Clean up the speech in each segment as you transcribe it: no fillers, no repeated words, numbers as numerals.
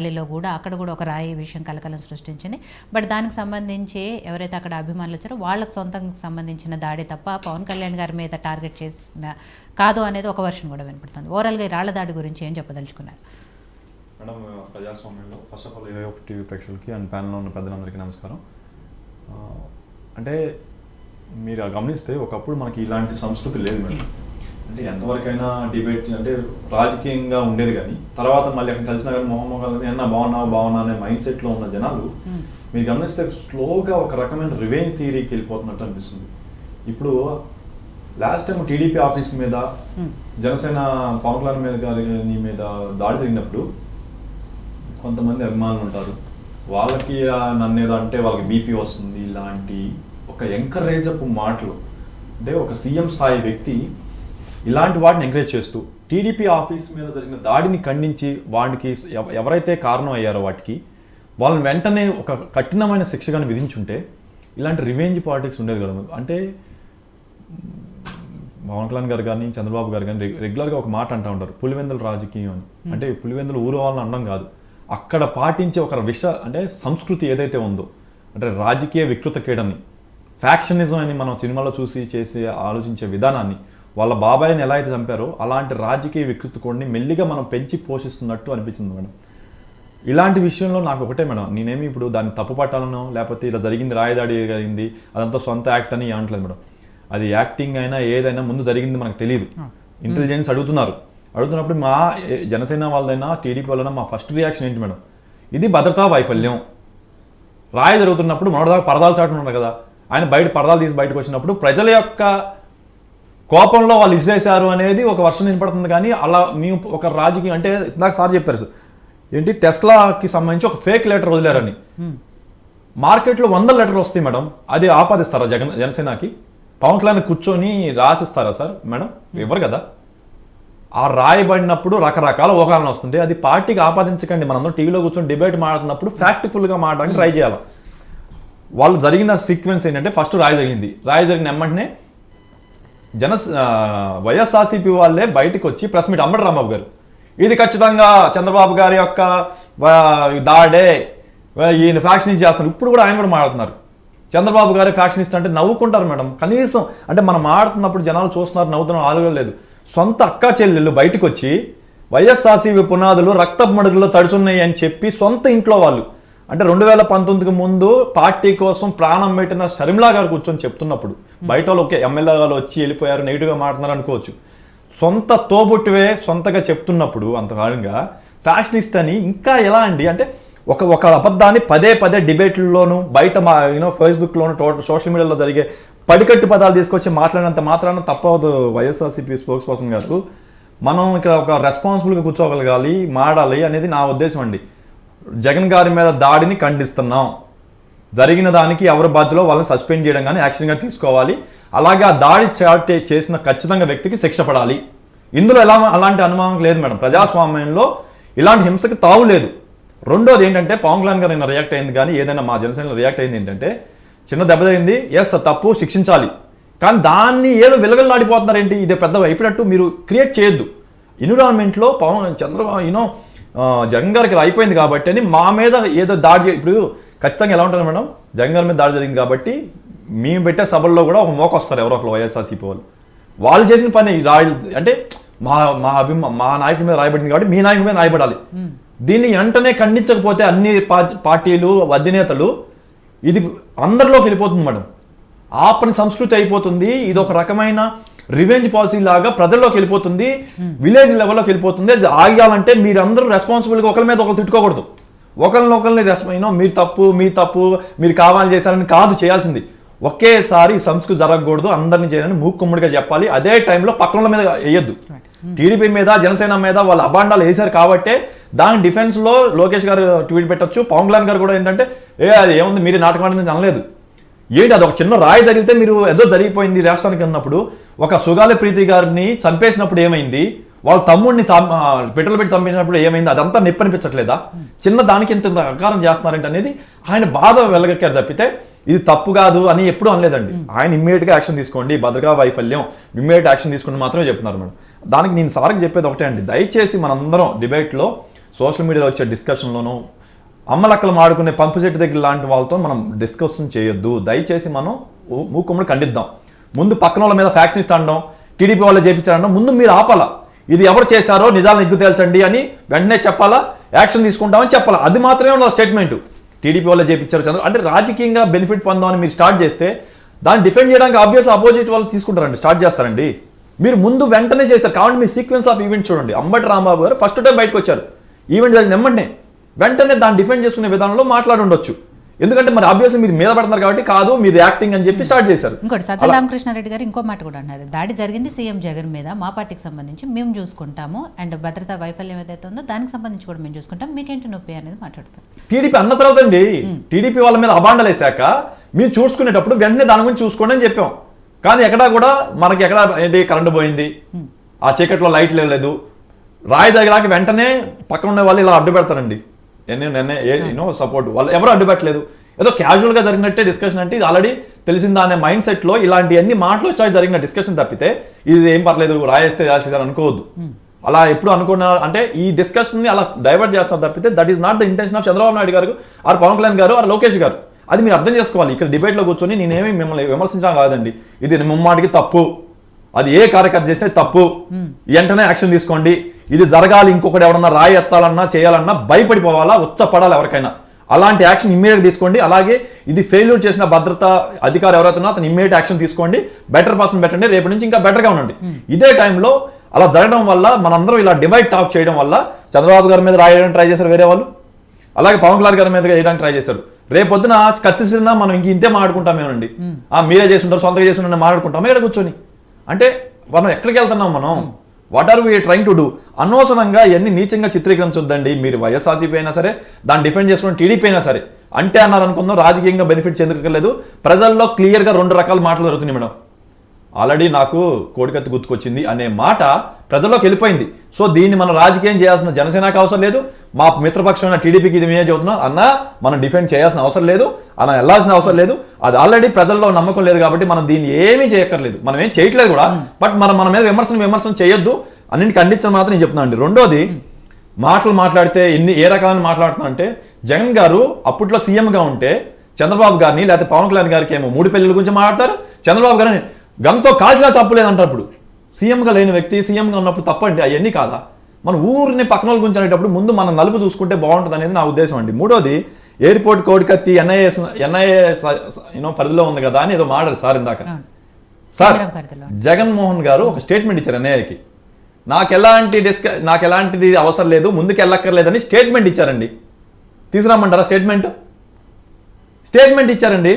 ఢిల్లీలో కూడా అక్కడ కూడా ఒక రాయి విషయం కలకలం సృష్టించింది. బట్ దానికి సంబంధించి ఎవరైతే అక్కడ అభిమానులు వచ్చారో వాళ్ళకి సొంతంగా సంబంధించిన దాడి తప్ప పవన్ కళ్యాణ్ గారి మీద టార్గెట్ చేసిన కాదు అనేది ఒక వర్షన్ కూడా వినపడుతుంది. ఓవరాల్గా ఈ రాళ్ల దాడి గురించి ఏం చెప్పదలుచుకున్నారు? మేడం, ప్రజాస్వామ్యంలో first of all AI TV ప్రేక్షకులకి అండ్ ప్యానల్లో ఉన్న పెద్దలందరికీ నమస్కారం. అంటే మీరు గమనిస్తే ఒకప్పుడు మనకి ఇలాంటి సంస్కృతి లేదు మేడం. అంటే ఎంతవరకైనా డిబేట్ అంటే రాజకీయంగా ఉండేది, కానీ తర్వాత మళ్ళీ అక్కడ కలిసినా కానీ మొహమ్మద్ ఏమన్నా బాగున్నా అనే మైండ్ సెట్లో ఉన్న జనాలు మీరు గమనిస్తే స్లోగా ఒక రకమైన రివెంజ్ థియరీకి వెళ్ళిపోతున్నట్టు అనిపిస్తుంది. ఇప్పుడు లాస్ట్ టైం టీడీపీ ఆఫీస్ మీద జనసేన పవన్ కళ్యాణ్ గారి మీద దాడి జరిగినప్పుడు కొంతమంది అభిమానులు ఉంటారు, వాళ్ళకి నన్ను ఏదో అంటే వాళ్ళకి బీపీ వస్తుంది, ఇలాంటి ఒక ఎంకరేజప్ మాటలు. అంటే ఒక సీఎం స్థాయి వ్యక్తి ఇలాంటి వాటిని ఎంకరేజ్ చేస్తూ టీడీపీ ఆఫీస్ మీద జరిగిన దాడిని ఖండించి వాడికి ఎవరైతే కారణం అయ్యారో వాటికి వాళ్ళని వెంటనే ఒక కఠినమైన శిక్షగాని విధించుంటే ఇలాంటి రివెంజ్ పాలిటిక్స్ ఉండేది కదా. అంటే పవన్ కళ్యాణ్ గారు కానీ చంద్రబాబు గారు కానీ రెగ్యులర్గా ఒక మాట అంటూ ఉంటారు, పులివెందుల రాజకీయం అని. అంటే పులివెందులు ఊరు వాళ్ళని అనడం కాదు, అక్కడ పాటించే ఒక అంటే సంస్కృతి ఏదైతే ఉందో, అంటే రాజకీయ వికృత క్రీడని, ఫ్యాక్షనిజం అని మనం సినిమాలో చూసి చేసి ఆలోచించే విధానాన్ని, వాళ్ళ బాబాయిని ఎలా అయితే చంపారో అలాంటి రాజకీయ వికృత కోడ్ని మెల్లిగా మనం పెంచి పోషిస్తున్నట్టు అనిపించింది మేడం. ఇలాంటి విషయంలో నాకు ఒకటే మేడం, నేనేమి ఇప్పుడు దాన్ని తప్పు పట్టాలనో లేకపోతే ఇలా జరిగింది రాయదాడి జరిగింది అదంతా సొంత యాక్ట్ అని అనట్లేదు మేడం. అది యాక్టింగ్ అయినా ఏదైనా ముందు జరిగింది మనకు తెలియదు. ఇంటెలిజెన్స్ అడుగుతున్నప్పుడు మా జనసేన వాళ్ళదైనా టీడీపీ వాళ్ళైనా మా ఫస్ట్ రియాక్షన్ ఏంటి మేడం, ఇది భద్రతా వైఫల్యం. రాయి జరుగుతున్నప్పుడు మొదటిదాకా పరదాలు చాటున్నారు కదా, ఆయన పరదాలు తీసి బయటకు వచ్చినప్పుడు ప్రజల యొక్క కోపంలో వాళ్ళు ఇసిరేశారు అనేది ఒక వర్షన్ వినపడుతుంది. కానీ అలా మేము ఒక రాజకీయం అంటే ఇందాక సార్ చెప్పారు ఏంటి, టెస్లాకి సంబంధించి ఒక ఫేక్ లెటర్ వదిలేరని. మార్కెట్లో 100 లెటర్లు వస్తాయి మేడం, అది ఆపాదిస్తారా జనసేనకి? పవన్ కళ్యాణ్ కూర్చొని రాసిస్తారా సార్ మేడం? ఇవ్వరు కదా. ఆ రాయబడినప్పుడు రకరకాల ఊహాలను వస్తుంటే అది పార్టీకి ఆపాదించకండి. మనందరం టీవీలో కూర్చొని డిబేట్ మాట్లాడుతున్నప్పుడు ఫ్యాక్ట్ఫుల్గా మాట్లాడడానికి ట్రై చేయాలి. వాళ్ళు జరిగిన సీక్వెన్స్ ఏంటంటే ఫస్ట్ రాయి జరిగిన వెంటనే వైఎస్ఆర్సీపీ వాళ్ళే బయటకు వచ్చి ప్రెస్ మీట్ అంబటి రాంబాబు గారు, ఇది ఖచ్చితంగా చంద్రబాబు గారి యొక్క దాడే, ఈయన ఫ్యాక్షనిస్ట్ చేస్తున్నారు. ఇప్పుడు కూడా ఆయన కూడా మాట్లాడుతున్నారు, చంద్రబాబు గారి ఫ్యాక్షనిస్ట్ అంటే నవ్వుకుంటారు మేడం. కనీసం అంటే మనం మాడుతున్నప్పుడు జనాలు చూస్తున్నారు, నవ్వుతున్నారు, ఆలోచన. సొంత అక్క చెల్లెళ్ళు బయటకు వచ్చి వైఎస్ఆర్సీపీ పునాదులు రక్తపు మడుగులో తడుచున్నాయి అని చెప్పి సొంత ఇంట్లో వాళ్ళు, అంటే 2019కి ముందు పార్టీ కోసం ప్రాణం పెట్టిన షర్మిలా గారు కూర్చొని చెప్తున్నప్పుడు బయట వాళ్ళు ఓకే ఎమ్మెల్యే వాళ్ళు వచ్చి వెళ్ళిపోయారు, నెగిటివ్గా మాట్లాడుతున్నారు అనుకోవచ్చు. సొంత తోబుట్టువే సొంతగా చెప్తున్నప్పుడు అంతకాలంగా ఫ్యాషనిస్ట్ అని ఇంకా ఎలా అండి? అంటే ఒక అబద్ధాన్ని పదే డిబేట్లలోనూ బయట ఫేస్బుక్లోను సోషల్ మీడియాలో జరిగే పడికట్టు పదాలు తీసుకొచ్చి మాట్లాడినంత మాత్రాన తప్పవదు. వైఎస్ఆర్సీపీ స్పోక్స్ పర్సన్ గారు, మనం ఇక్కడ ఒక రెస్పాన్సిబుల్గా కూర్చోగలగాలి, మాడాలి అనేది నా ఉద్దేశం అండి. జగన్ గారి మీద దాడిని ఖండిస్తున్నాం, జరిగిన దానికి ఎవరు బాధ్యులో వాళ్ళని సస్పెండ్ చేయడం కానీ యాక్షన్గా తీసుకోవాలి. అలాగే ఆ దాడి చేసిన ఖచ్చితంగా వ్యక్తికి శిక్ష పడాలి. ఇందులో అలాంటి అనుమానం లేదు మేడం. ప్రజాస్వామ్యంలో ఇలాంటి హింసకి తావు లేదు. రెండోది ఏంటంటే పవన్ కళ్యాణ్ గారు రియాక్ట్ అయింది, కానీ ఏదైనా మా జనసేనలో రియాక్ట్ అయింది ఏంటంటే చిన్న దెబ్బ తగింది, ఎస్ తప్పు శిక్షించాలి, కానీ దాన్ని ఏదో విలగల్లాడిపోతున్నారేంటి, ఇదే పెద్ద అయిపోయినట్టు మీరు క్రియేట్ చేయొద్దు. ఎన్విరాన్మెంట్లో చంద్రబాబు జగన్ గారికి అయిపోయింది కాబట్టి అని మా మీద ఏదో దాడి ఇప్పుడు ఖచ్చితంగా ఎలా ఉంటుంది మేడం, జగన్ గారి మీద దాడి జరిగింది కాబట్టి మేము పెట్టే సభల్లో కూడా ఒక మోకొస్తారు ఎవరో ఒకరు వైఎస్ఆర్సీపీ వాళ్ళు చేసిన పని అంటే మా నాయకుడి మీద రాయబడింది కాబట్టి మీ నాయకుడి మీద రాయబడాలి. దీన్ని వెంటనే ఖండించకపోతే అన్ని పార్టీలు అధినేతలు ఇది అందరిలోకి వెళ్ళిపోతుంది మేడం, ఆపని సంస్కృతి అయిపోతుంది. ఇది ఒక రకమైన రివెంజ్ పాలసీ లాగా ప్రజల్లోకి వెళ్ళిపోతుంది, విలేజ్ లెవెల్లోకి వెళ్ళిపోతుంది. అది ఆగాలంటే మీరందరూ రెస్పాన్సిబుల్గా ఒకరి మీద ఒకరు తిట్టుకోకూడదు. ఒకరిని మీ తప్పు మీరు కావాలని చేశారని కాదు చేయాల్సింది. ఒకేసారి సంస్కృతి జరగకూడదు, అందరినీ చేయాలని మూకుమ్మడిగా చెప్పాలి. అదే టైంలో పక్కన మీద వేయొద్దు. టీడీపీ మీద జనసేన మీద వాళ్ళు అబాండాలు వేశారు కాబట్టే దాని డిఫెన్స్లో లోకేష్ గారు ట్వీట్ పెట్టచ్చు. పవన్ కళ్యాణ్ గారు కూడా ఏంటంటే అది ఏముంది మీరే నాటకం ఆడింది అనలేదు. ఏంటి అది ఒక చిన్న రాయి తగిలితే మీరు ఏదో జరిగిపోయింది రాష్ట్రానికి అన్నప్పుడు, ఒక సుగాలి ప్రీతి గారిని చంపేసినప్పుడు ఏమైంది, వాళ్ళ తమ్ముడిని పెట్రోల్ పెట్టి చంపేసినప్పుడు ఏమైంది, అదంతా నిప్పనిపించట్లేదా? చిన్న దానికి ఇంత అకారం చేస్తున్నారంటే అనేది ఆయన బాధ వెళ్ళగక్కారు తప్పితే ఇది తప్పు కాదు అని ఎప్పుడూ అనలేదండి. ఆయన ఇమ్మీడియట్గా యాక్షన్ తీసుకోండి, భద్రతా వైఫల్యం ఇమ్మీడియట్ యాక్షన్ తీసుకుని మాత్రమే చెప్తున్నారు మేడం. దానికి నేను సార్కి చెప్పేది ఒకటే అండి, దయచేసి మనందరం డిబేట్లో సోషల్ మీడియాలో వచ్చే డిస్కషన్లోనూ అమ్మలక్కలు ఆడుకునే పంపు చెట్టు దగ్గర లాంటి వాళ్ళతో మనం డిస్కషన్ చేయొద్దు. దయచేసి మనం మూకుమ్మడి ఖండిద్దాం. ముందు పక్కన వాళ్ళ మీద ఫ్యాక్షనిస్ట్ అనడం, టీడీపీ వాళ్ళు చేపించారనడం ముందు మీరు ఆపాలా. ఇది ఎవరు చేశారో నిజాలు నిగ్గు తేల్చండి అని వెంటనే చెప్పాలా, యాక్షన్ తీసుకుంటామని చెప్పాలా. అది మాత్రమే ఉన్న స్టేట్మెంట్. టీడీపీ వాళ్ళు చేపించారు చంద్ర అంటే రాజకీయంగా బెనిఫిట్ పొందామని మీరు స్టార్ట్ చేస్తే దాన్ని డిఫెండ్ చేయడానికి ఆబ్వియస్లీ అపోజిట్ వాళ్ళు తీసుకుంటారండి, స్టార్ట్ చేస్తారండి. మీరు ముందు వెంటనే చేశారు కాబట్టి మీ సీక్వెన్స్ ఆఫ్ ఈవెంట్స్ చూడండి. అంబటి రాంబాబు గారు ఫస్ట్ టైం బయటకు వచ్చారు, ఈవెంట్ జరిగిన వెంటనే దాన్ని డిఫెండ్ చేసుకునే విధానంలో మాట్లాడి ఉండొచ్చు. ఎందుకంటే మరి ఆబ్వియస్లీ మీరు మీద పడుతున్నారు కాబట్టి కాదు మీరు యాక్టింగ్ అని చెప్పి స్టార్ట్ చేశారు. ఇంకోటి సజ్జల రామకృష్ణారెడ్డి గారు ఇంకో మాట కూడా అన్నారు, దాడి జరిగింది సీఎం జగన్ మీద, మా పార్టీకి సంబంధించి మేము చూసుకుంటాము, అండ్ భద్రతా వైఫల్యం ఏదైతే ఉందో దానికి సంబంధించి కూడా మేము చూసుకుంటాం, మీకేంటి నొప్పి అనేది మాట్లాడతారు. టీడీపీ అన్న తర్వాత అండి, టీడీపీ వాళ్ళ మీద అబాండాలు వేసాక మీరు చూసుకునేటప్పుడు వెంటనే దాని గురించి చూసుకోండి అని చెప్పాం. కానీ ఎక్కడా కూడా మనకి ఎక్కడ ఏంటి కరెంటు పోయింది, ఆ చీకట్లో లైట్ లేదు, రాయి దగ్గరాకి వెంటనే పక్కన ఉన్న వాళ్ళు ఇలా అడ్డు పెడతారండి. సపోర్ట్ వాళ్ళు ఎవరు అడ్డు పెట్టలేదు, ఏదో క్యాజువల్ గా జరిగినట్టే డిస్కషన్. అంటే ఇది ఆల్రెడీ తెలిసిందా అనే మైండ్ సెట్ లో ఇలాంటి అన్ని మాటలు వచ్చాక జరిగిన డిస్కషన్ తప్పితే ఇది ఏం పర్లేదు రాయేస్తే రాసేదారు అనుకోవద్దు. అలా ఎప్పుడు అనుకున్నారు అంటే ఈ డిస్కషన్ ని అలా డైవర్ట్ చేస్తారు తప్పితే that is not the intention of Chandrababu Naidu గారు ఆర్ పవన్ కళ్యాణ్ గారు ఆర్ లోకేష్ గారు. అది మీరు అర్థం చేసుకోవాలి. ఇక్కడ డిబేట్ లో కూర్చొని నేనేమి మిమ్మల్ని విమర్శించడం కాదండి, ఇది ముమ్మాటికి తప్పు, అది ఏ కార్యకర్త చేస్తే తప్పు, వెంటనే యాక్షన్ తీసుకోండి. ఇది జరగాలి, ఇంకొకటి ఎవరన్నా రాయి ఎత్తాలన్నా చేయాలన్నా భయపడిపోవాలా, ఉచ్చపడాలి ఎవరికైనా, అలాంటి యాక్షన్ ఇమ్మీడియట్ తీసుకోండి. అలాగే ఇది ఫెయిల్యూర్ చేసిన భద్రతా అధికారి ఎవరైతే అతను ఇమ్మీడియట్ యాక్షన్ తీసుకోండి, బెటర్ పర్సన్ పెట్టండి, రేపటి నుంచి ఇంకా బెటర్గా ఉండండి. ఇదే టైంలో అలా జరగడం వల్ల మనందరం ఇలా డివైడ్ టాక్ చేయడం వల్ల చంద్రబాబు గారి మీద రాయడానికి ట్రై చేశారు వేరే వాళ్ళు, అలాగే పవన్ కళ్యాణ్ గారి మీద వేయడానికి ట్రై చేశారు. రేపొద్దున కత్తిసినా మనం ఇంతే మాట్లాడుకుంటామేనండి, మీరే చేస్తుంటారు సొంతగా చేస్తుంటారు మాట్లాడుకుంటాం ఇక్కడ కూర్చొని. అంటే మనం ఎక్కడికి వెళ్తున్నాం మనం, what are we trying to do? అనవసరంగా ఇవన్నీ నీచంగా చిత్రీకరించొద్దండి. మీరు వైఎస్ఆర్సీపీ అయినా సరే దాన్ని డిఫెండ్ చేసుకుని టీడీపీ అయినా సరే అంటే అన్నారు అనుకుందాం, రాజకీయంగా బెనిఫిట్ చెందుకోలేదు. ప్రజల్లో క్లియర్గా 2 రకాల మాటలు జరుగుతున్నాయి మేడం. ఆల్రెడీ నాకు కోడికత్తి గుర్తుకొచ్చింది అనే మాట ప్రజల్లోకి వెళ్ళిపోయింది. సో దీన్ని మనం రాజకీయం చేయాల్సిన జనసేనకు అవసరం లేదు, మా మిత్రపక్షమైన టీడీపీకి ఇది మేమే చెబుతున్నాం అన్నా, మనం డిఫెండ్ చేయాల్సిన అవసరం లేదు, అలా వెళ్ళాల్సిన అవసరం లేదు. అది ఆల్రెడీ ప్రజల్లో నమ్మకం లేదు కాబట్టి మనం దీన్ని ఏమీ చేయక్కర్లేదు, మనం ఏం చేయట్లేదు కూడా. బట్ మన మీద విమర్శన చేయొద్దు, అన్నింటి ఖండించడం మాత్రం నేను చెప్తున్నాను అండి. రెండోది, మాటలు మాట్లాడితే ఏ రకాలను మాట్లాడుతున్నా అంటే, జగన్ గారు అప్పట్లో సీఎంగా ఉంటే చంద్రబాబు గారిని లేకపోతే పవన్ కళ్యాణ్ గారికి ఏమో 3 పెళ్లిల గురించి మాట్లాడతారు, చంద్రబాబు గారిని గంతో కాల్చినా తప్పు లేదంటారు. ఇప్పుడు సీఎంగా లేని వ్యక్తి సీఎంగా ఉన్నప్పుడు తప్పండి, అవన్నీ కాదా? మన ఊరిని పక్కన వాళ్ళ గురించి అనేటప్పుడు ముందు మనం నలుపు చూసుకుంటే బాగుంటుంది అనేది నా ఉద్దేశం అండి. మూడోది, ఎయిర్పోర్ట్ కోడికత్తి ఎన్ఐఏ పరిధిలో ఉంది కదా అని ఏదో మాట్లాడు సార్ ఇందాక. సార్ జగన్మోహన్ గారు ఒక స్టేట్మెంట్ ఇచ్చారు ఎన్ఐఏకి, నాకు ఎలాంటిది అవసరం లేదు, ముందుకు వెళ్ళక్కర్లేదని స్టేట్మెంట్ ఇచ్చారండి. తీసుకురామంటారా స్టేట్మెంట్ ఇచ్చారండి.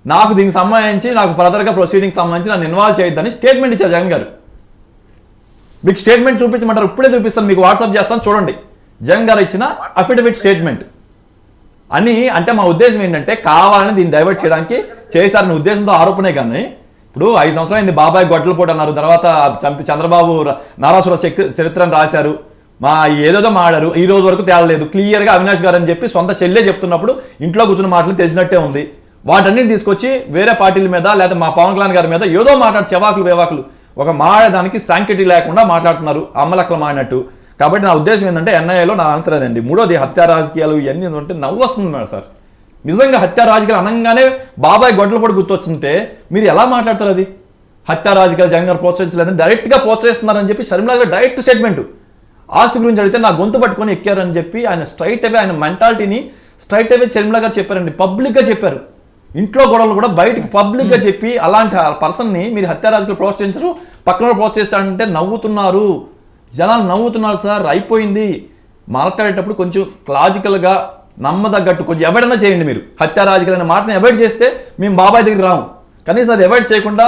నాకు దీనికి సంబంధించి నాకు ఫర్దర్గా ప్రొసీడింగ్ సంబంధించి నన్ను ఇన్వాల్వ్ చేయొద్దని స్టేట్మెంట్ ఇచ్చారు జగన్ గారు. మీకు స్టేట్మెంట్ చూపించమంటారు, ఇప్పుడే చూపిస్తాను, మీకు వాట్సాప్ చేస్తాను చూడండి. జగన్ గారు ఇచ్చిన అఫిడవిట్ స్టేట్మెంట్ అని. అంటే మా ఉద్దేశం ఏంటంటే కావాలని దీన్ని డైవర్ట్ చేయడానికి చేశారని ఉద్దేశంతో ఆరోపణే. కానీ ఇప్పుడు 5 సంవత్సరాలు అయింది, బాబాయ్ గొడ్డలపోటు అన్నారు, తర్వాత చంపి చంద్రబాబు నారాసుర చరిత్రను రాశారు, మా ఏదేదో మాడారు, ఈ రోజు వరకు తేలలేదు. క్లియర్గా అవినాష్ గారు అని చెప్పి సొంత చెల్లె చెప్తున్నప్పుడు ఇంట్లో కూర్చున్న మాటలు తెలిసినట్టే ఉంది. వాటన్నిటిని తీసుకొచ్చి వేరే పార్టీల మీద లేదా మా పవన్ కళ్యాణ్ గారి మీద ఏదో మాట్లాడు చెవాకులు వేవాకులు ఒక మాడడానికి శాంక్టిటీ లేకుండా మాట్లాడుతున్నారు, అమ్మలక్కలు మాడినట్టు. కాబట్టి నా ఉద్దేశం ఏంటంటే ఎన్ఐఏలో నా ఆన్సర్ అదండి. మూడోది, హత్యా రాజకీయాలు ఇవన్నీ అంటే నవ్వు వస్తుంది మేడం సార్. నిజంగా హత్యా రాజకీయాలు అనగానే బాబాయ్ గొడ్డలపోటు గుర్తొచ్చుంటే మీరు ఎలా మాట్లాడతారు? అది హత్యా రాజకీయాలు జగన్ గారు ప్రోత్సహించలేదని డైరెక్ట్గా ప్రోత్సహిస్తున్నారని చెప్పి షర్మిలా గారు డైరెక్ట్ స్టేట్మెంట్. ఆస్తి గురించి అడిగితే నా గొంతు పట్టుకొని ఎక్కారని చెప్పి ఆయన స్ట్రైట్ అవే ఆయన మెంటాలిటీని స్ట్రైట్ అవే షర్మిలా గారు చెప్పారండి, పబ్లిక్గా చెప్పారు. ఇంట్లో గొడవలు కూడా బయటికి పబ్లిక్గా చెప్పి అలాంటి పర్సన్ని మీరు హత్యా రాజకీయాలు ప్రోత్సహించరు, పక్కన ప్రోత్సహిస్తారంటే నవ్వుతున్నారు, జనాలు నవ్వుతున్నారు సార్. అయిపోయింది. మాట్లాడేటప్పుడు కొంచెం లాజికల్గా నమ్మదగ్గట్టు కొంచెం అవాయిడ్ చేయండి. మీరు హత్యా రాజకీయాలు అనే మాటని అవాయిడ్ చేస్తే మేము బాబాయ్ దగ్గర రాము. కనీసం అది అవాయిడ్ చేయకుండా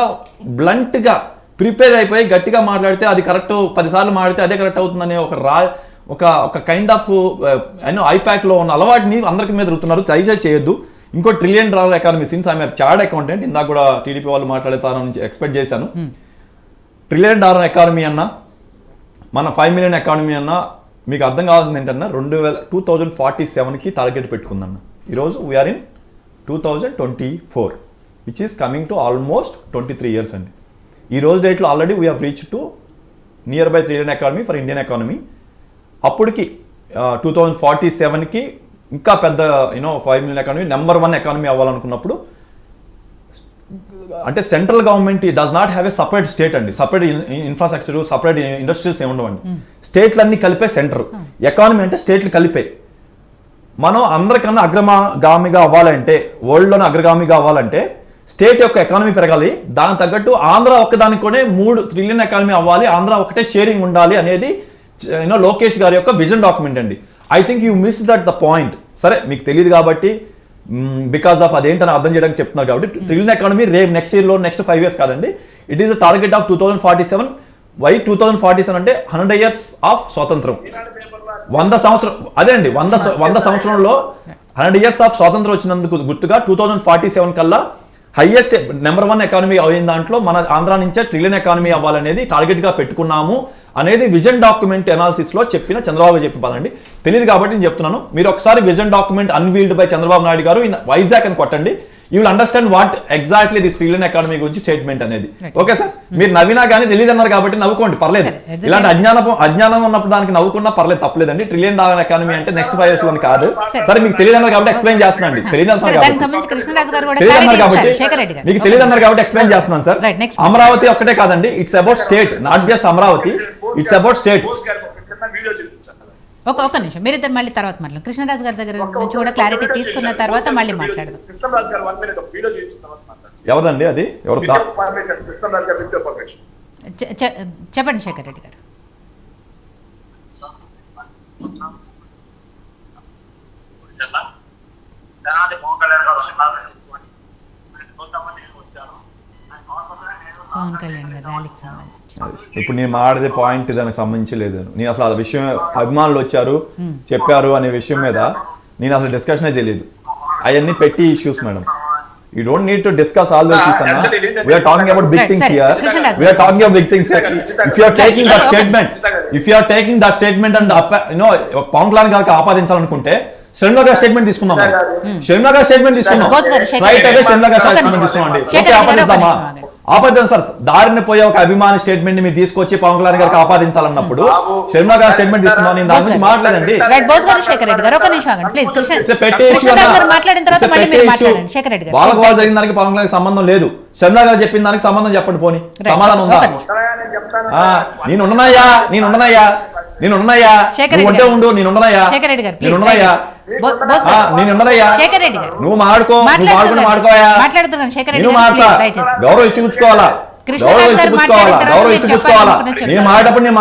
బ్లంట్గా ప్రిపేర్ అయిపోయి గట్టిగా మాట్లాడితే అది కరెక్ట్, 10 సార్లు మాట్లాడితే అదే కరెక్ట్ అవుతుందనే ఒక కైండ్ ఆఫ్ ఐప్యాక్లో ఉన్న అలవాటుని అందరికి మీద రుతున్నారు. దయచేసి చేయొద్దు. ఇంకో $1 trillion economy since I'm chartered accountant, ఇందాక కూడా టీడీపీ వాళ్ళు మాట్లాడతారని ఎక్స్పెక్ట్ చేశాను. $1 ట్రిలియన్ ఎకానమీ అన్నా మన 5 మిలియన్ ఎకానమీ అన్నా మీకు అర్థం కావాల్సింది ఏంటన్నా 2047కి టార్గెట్ పెట్టుకుందన్న. ఈరోజు we are 2024 which is coming to almost 23 years అండి. ఈ రోజు డేట్లో already we have reach to near by $1 trillion economy for Indian economy. అప్పటికి 2047కి ఇంకా పెద్ద 5 మిలియన్ ఎకానమీ, నెంబర్ 1 ఎకానమీ అవ్వాలనుకున్నప్పుడు అంటే central government does not have a separate state అండి, సపరేట్ ఇన్ఫ్రాస్ట్రక్చర్, సపరేట్ ఇండస్ట్రీస్ ఏమి ఉండవండి. స్టేట్లన్నీ కలిపే సెంటర్. ఎకానమీ అంటే స్టేట్లు కలిపే. మనం అందరికన్నా అగ్రగామిగా అవ్వాలంటే, వరల్డ్లోనే అగ్రగామిగా అవ్వాలంటే స్టేట్ యొక్క ఎకానమీ పెరగాలి. దానికి తగ్గట్టు ఆంధ్ర ఒక్కదానికోనే 3 ట్రిలియన్ ఎకానమీ అవ్వాలి, ఆంధ్ర ఒకటే షేరింగ్ ఉండాలి అనేది లోకేష్ గారి యొక్క విజన్ డాక్యుమెంట్ అండి. I think you miss that the point. సరే మీకు తెలియదు కాబట్టి బికాస్ ఆఫ్ అదేంటని అర్థం చేయడానికి చెప్తున్నారు కాబట్టి ట్రిలియన్ ఎకానమీ రేపు నెక్స్ట్ ఇయర్లో, నెక్స్ట్ 5 years కాదండి. It is the target of 2047. Why 2047 అంటే 100 years ఆఫ్ స్వాతంత్రం, 100 సంవత్సరం. అదే అండి 100 సంవత్సరంలో 100 years ఆఫ్ స్వాతంత్రం వచ్చినందుకు గుర్తుగా 2047 కల్లా హైయెస్ట్ నెంబర్ 1 ఎకానమీ అయిన దాంట్లో మన ఆంధ్ర నుంచే ట్రిలియన్ ఎకానమీ అవ్వాలనేది టార్గెట్గా పెట్టుకున్నాము అనేది విజన్ డాక్యుమెంట్ అనాలిసిస్లో చెప్పిన చంద్రబాబు చెప్పిన పదండి. తెలియదు కాబట్టి నేను చెప్తున్నాను. మీరు ఒకసారి vision document unveiled by Chandrababu Naidu గారు ఇన్ వైజాగ్ అని కొట్టండి. You will understand what exactly this trillion economy గురించి స్టేట్మెంట్ అనేది. ఓకే సార్, మీరు నవ్వినా కానీ తెలియదు అన్నారు కాబట్టి నవ్వుకోండి, పర్లేదు. ఇలాంటి అజ్ఞానం ఉన్నప్పుడు దానికి నవ్వుకున్నా పర్లేదు, తప్పలేదండి. ట్రిలియన్ డాలర్ ఎకానమీ అంటే నెక్స్ట్ 5 years కాదు. సరే మీకు తెలియదు అన్నారు కాబట్టి ఎక్స్ప్లెయిన్ చేస్తున్నాను అండి. తెలియదు అన్నారు కాబట్టి మీకు తెలియదు అన్నారు కాబట్టి ఎక్స్ప్లెయిన్ చేస్తున్నాను సార్. అమరావతి ఒక్కటే కాదండి, it's about state, not just Amaravati, it's about state. ఒక నిమిషం, మీరిద్దరు మళ్ళీ తర్వాత మాట్లాడు. కృష్ణరాజు గారి దగ్గర నుంచి కూడా క్లారిటీ తీసుకున్న తర్వాత మళ్ళీ మాట్లాడదాం. ఎవరండి అది? ఎవరు? చెప్పండి శేఖర్ రెడ్డి గారు. పవన్ కళ్యాణ్ గారు ర్యాలీకి సంబంధించి ఇప్పుడు నేను మాట్లాడే పాయింట్ దానికి సంబంధించి లేదు. నేను అసలు ఆ విషయం, అభిమానులు వచ్చారు చెప్పారు అనే విషయం మీద నేను అసలు డిస్కషనే తెలియదు. అవన్నీ పెట్టి issues madam. You don't need to discuss all those things, Anna. We are talking about big things here. We are talking about big things here. If you are taking that statement, and Pawan Kalyan గారికి ఆపాదించాలనుకుంటే షర్మిలా గారి statement తీసుకుందాం. షర్మిలా గారి statement తీసుకుందాం. Right away Sharmila గారి statement తీసుకున్నామండి. Okay, ఆపాదిస్తామా? ఆపాదించాం sir. దారిని పోయే ఒక అభిమాని స్టేట్మెంట్ ని మీరు తీసుకొచ్చి పవన్ కళ్యాణ్ గారికి ఆపాదించాలన్నప్పుడు షర్మిలా గారి స్టేట్మెంట్ తీసుకున్నాం. నేను దాని గురించి మాట్లాడండి. వాళ్ళకు వాళ్ళు జరిగిన దానికి పవన్ కళ్యాణ్ సంబంధం లేదు. షర్మిలా గారు చెప్పిన దానికి సంబంధం చెప్పండి. పోనీ సమాధానం ఉందా? నేనున్నాయా ఉంటే ఉండు. నేనున్నాయా నువ్వు మాడుకోయా. గౌరవం ఇచ్చి పుచ్చుకోవాలా. నేను మాట్లాడేటప్పుడు